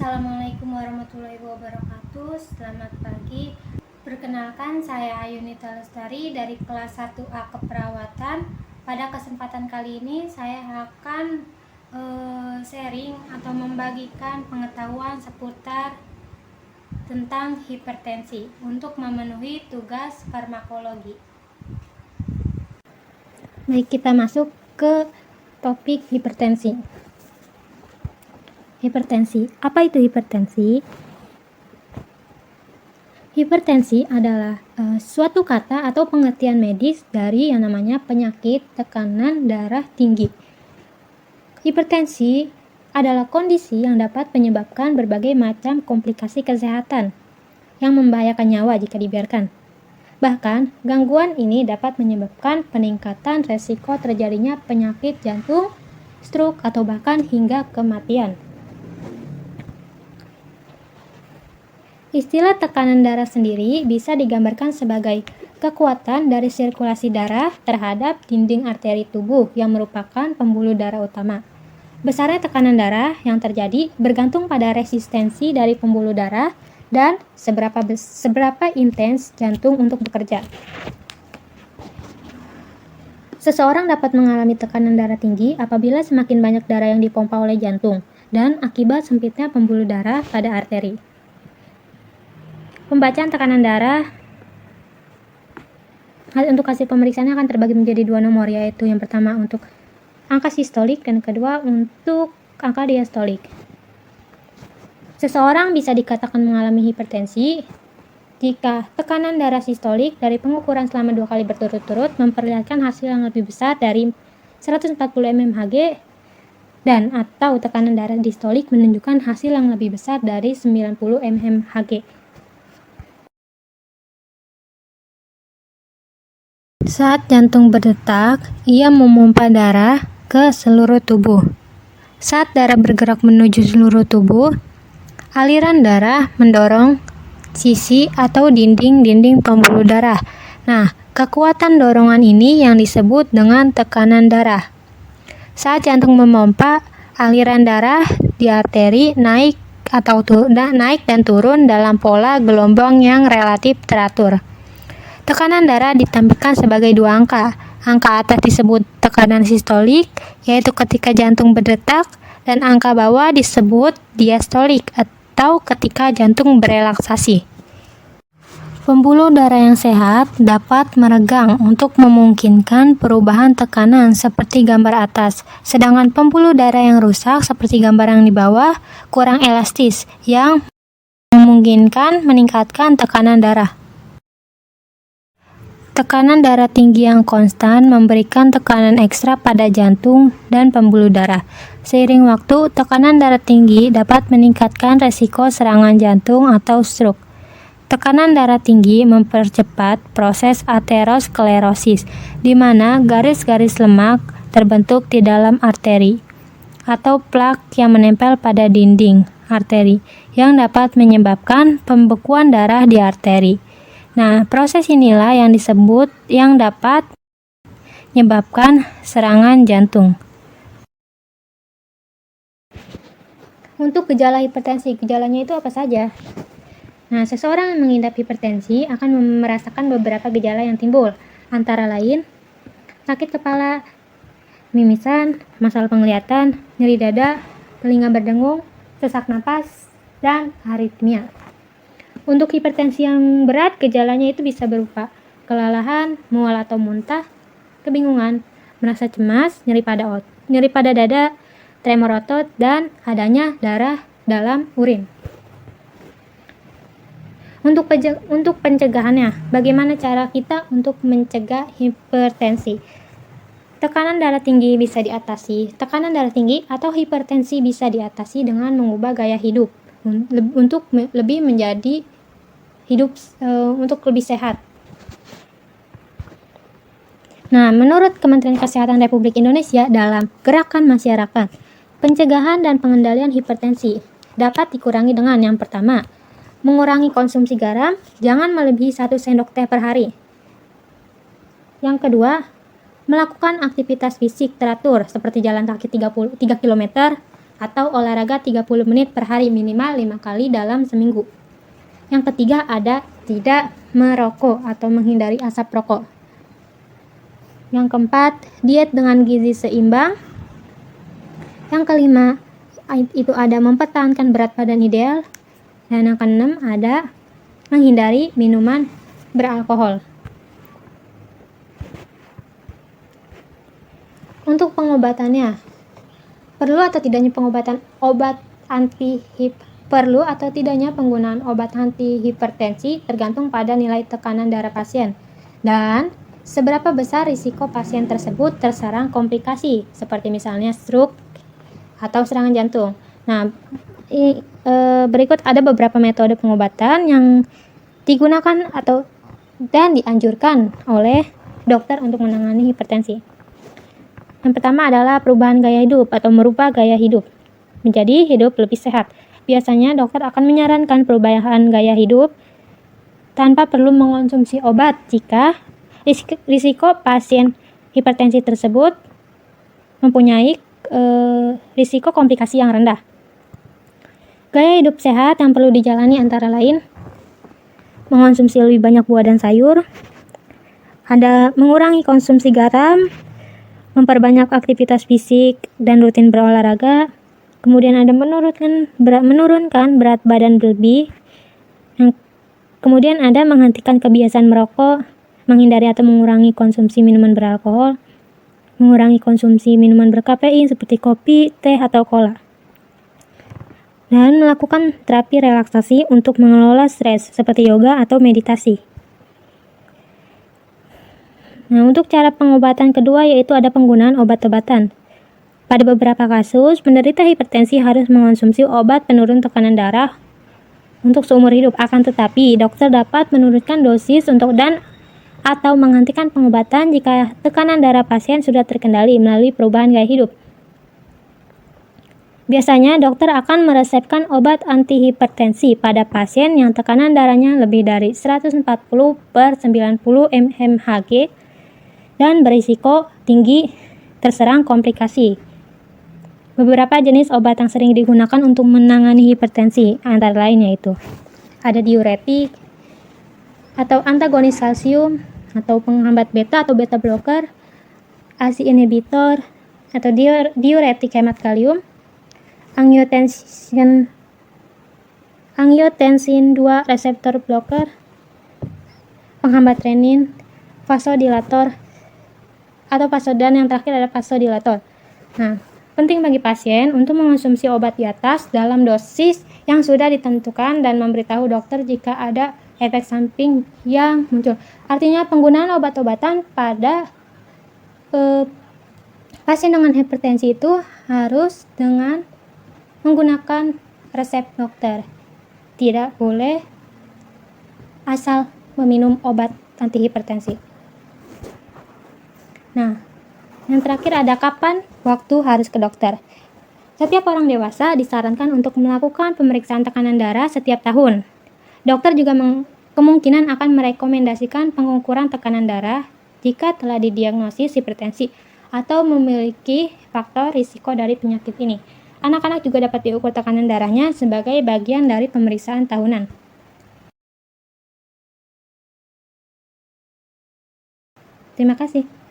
Assalamualaikum warahmatullahi wabarakatuh. Selamat pagi. Perkenalkan, saya Ayunita Lestari dari kelas 1A Keperawatan. Pada kesempatan kali ini saya akan sharing atau membagikan pengetahuan seputar tentang hipertensi untuk memenuhi tugas farmakologi. Baik, kita masuk ke topik hipertensi. Hipertensi. Apa itu hipertensi? Hipertensi adalah suatu kata atau pengertian medis dari yang namanya penyakit tekanan darah tinggi. Hipertensi adalah kondisi yang dapat menyebabkan berbagai macam komplikasi kesehatan yang membahayakan nyawa jika dibiarkan. Bahkan, gangguan ini dapat menyebabkan peningkatan resiko terjadinya penyakit jantung, stroke, atau bahkan hingga kematian. Istilah tekanan darah sendiri bisa digambarkan sebagai kekuatan dari sirkulasi darah terhadap dinding arteri tubuh yang merupakan pembuluh darah utama. Besarnya tekanan darah yang terjadi bergantung pada resistensi dari pembuluh darah dan seberapa intens jantung untuk bekerja. Seseorang dapat mengalami tekanan darah tinggi apabila semakin banyak darah yang dipompa oleh jantung dan akibat sempitnya pembuluh darah pada arteri. Pembacaan tekanan darah untuk hasil pemeriksaannya akan terbagi menjadi dua nomor, yaitu yang pertama untuk angka sistolik dan kedua untuk angka diastolik. Seseorang bisa dikatakan mengalami hipertensi jika tekanan darah sistolik dari pengukuran selama 2 kali berturut-turut memperlihatkan hasil yang lebih besar dari 140 mmHg dan atau tekanan darah distolik menunjukkan hasil yang lebih besar dari 90 mmHg. Saat jantung berdetak, ia memompa darah ke seluruh tubuh. Saat darah bergerak menuju seluruh tubuh, aliran darah mendorong sisi atau dinding-dinding pembuluh darah. Nah, kekuatan dorongan ini yang disebut dengan tekanan darah. Saat jantung memompa, aliran darah di arteri naik dan turun dalam pola gelombang yang relatif teratur. Tekanan darah ditampilkan sebagai dua angka. Angka atas disebut tekanan sistolik, yaitu ketika jantung berdetak, dan angka bawah disebut diastolik, atau ketika jantung berelaksasi. Pembuluh darah yang sehat dapat meregang untuk memungkinkan perubahan tekanan seperti gambar atas, sedangkan pembuluh darah yang rusak seperti gambar yang di bawah kurang elastis, yang memungkinkan meningkatkan tekanan darah. Tekanan darah tinggi yang konstan memberikan tekanan ekstra pada jantung dan pembuluh darah. Seiring waktu, tekanan darah tinggi dapat meningkatkan resiko serangan jantung atau stroke. Tekanan darah tinggi mempercepat proses aterosklerosis, di mana garis-garis lemak terbentuk di dalam arteri atau plak yang menempel pada dinding arteri, yang dapat menyebabkan pembekuan darah di arteri. Nah, proses inilah yang dapat menyebabkan serangan jantung. Untuk gejala hipertensi, gejalanya itu apa saja? Nah, seseorang yang mengidap hipertensi akan merasakan beberapa gejala yang timbul, antara lain sakit kepala, mimisan, masalah penglihatan, nyeri dada, telinga berdengung, sesak napas, dan aritmia. Untuk hipertensi yang berat, gejalanya itu bisa berupa kelelahan, mual atau muntah, kebingungan, merasa cemas, nyeri pada dada, tremor otot, dan adanya darah dalam urin. Untuk pencegahannya, bagaimana cara kita untuk mencegah hipertensi? Tekanan darah tinggi bisa diatasi. Tekanan darah tinggi atau hipertensi bisa diatasi dengan mengubah gaya hidup untuk lebih sehat. Nah, menurut Kementerian Kesehatan Republik Indonesia, dalam gerakan masyarakat, pencegahan dan pengendalian hipertensi dapat dikurangi dengan yang pertama, mengurangi konsumsi garam, jangan melebihi 1 sendok teh per hari. Yang kedua, melakukan aktivitas fisik teratur seperti jalan kaki 3 km, atau olahraga 30 menit per hari minimal 5 kali dalam seminggu. Yang ketiga ada tidak merokok atau menghindari asap rokok. Yang keempat, diet dengan gizi seimbang. Yang kelima, itu ada mempertahankan berat badan ideal. Dan yang keenam ada menghindari minuman beralkohol. Untuk pengobatannya, perlu atau tidaknya penggunaan obat anti hipertensi tergantung pada nilai tekanan darah pasien dan seberapa besar risiko pasien tersebut terserang komplikasi seperti misalnya stroke atau serangan jantung. Nah, berikut ada beberapa metode pengobatan yang digunakan dan dianjurkan oleh dokter untuk menangani hipertensi. Yang pertama adalah perubahan gaya hidup atau merubah gaya hidup menjadi hidup lebih sehat. Biasanya dokter akan menyarankan perubahan gaya hidup tanpa perlu mengonsumsi obat jika risiko pasien hipertensi tersebut mempunyai risiko komplikasi yang rendah. Gaya hidup sehat yang perlu dijalani antara lain mengonsumsi lebih banyak buah dan sayur, ada mengurangi konsumsi garam, memperbanyak aktivitas fisik dan rutin berolahraga, kemudian ada menurunkan berat badan berlebih, kemudian ada menghentikan kebiasaan merokok, menghindari atau mengurangi konsumsi minuman beralkohol, mengurangi konsumsi minuman berkafein seperti kopi, teh, atau cola, dan melakukan terapi relaksasi untuk mengelola stres seperti yoga atau meditasi. Nah, untuk cara pengobatan kedua yaitu ada penggunaan obat-obatan. Pada beberapa kasus, penderita hipertensi harus mengonsumsi obat penurun tekanan darah untuk seumur hidup. Akan tetapi, dokter dapat menurunkan dosis atau menghentikan pengobatan jika tekanan darah pasien sudah terkendali melalui perubahan gaya hidup. Biasanya, dokter akan meresepkan obat antihipertensi pada pasien yang tekanan darahnya lebih dari 140/90 mmHg dan berisiko tinggi terserang komplikasi. Beberapa jenis obat yang sering digunakan untuk menangani hipertensi antara lain yaitu ada diuretik atau antagonis kalsium atau penghambat beta atau beta blocker, ACE inhibitor atau diuretik hemat kalium, angiotensin 2 reseptor blocker, penghambat renin, vasodilator dan yang terakhir ada vasodilator. Nah, penting bagi pasien untuk mengonsumsi obat di atas dalam dosis yang sudah ditentukan dan memberitahu dokter jika ada efek samping yang muncul. Artinya penggunaan obat-obatan pada pasien dengan hipertensi itu harus dengan menggunakan resep dokter. Tidak boleh asal meminum obat antihipertensi. Nah, yang terakhir ada kapan waktu harus ke dokter. Setiap orang dewasa disarankan untuk melakukan pemeriksaan tekanan darah setiap tahun. Dokter juga kemungkinan akan merekomendasikan pengukuran tekanan darah jika telah didiagnosis hipertensi atau memiliki faktor risiko dari penyakit ini. Anak-anak juga dapat diukur tekanan darahnya sebagai bagian dari pemeriksaan tahunan. Terima kasih.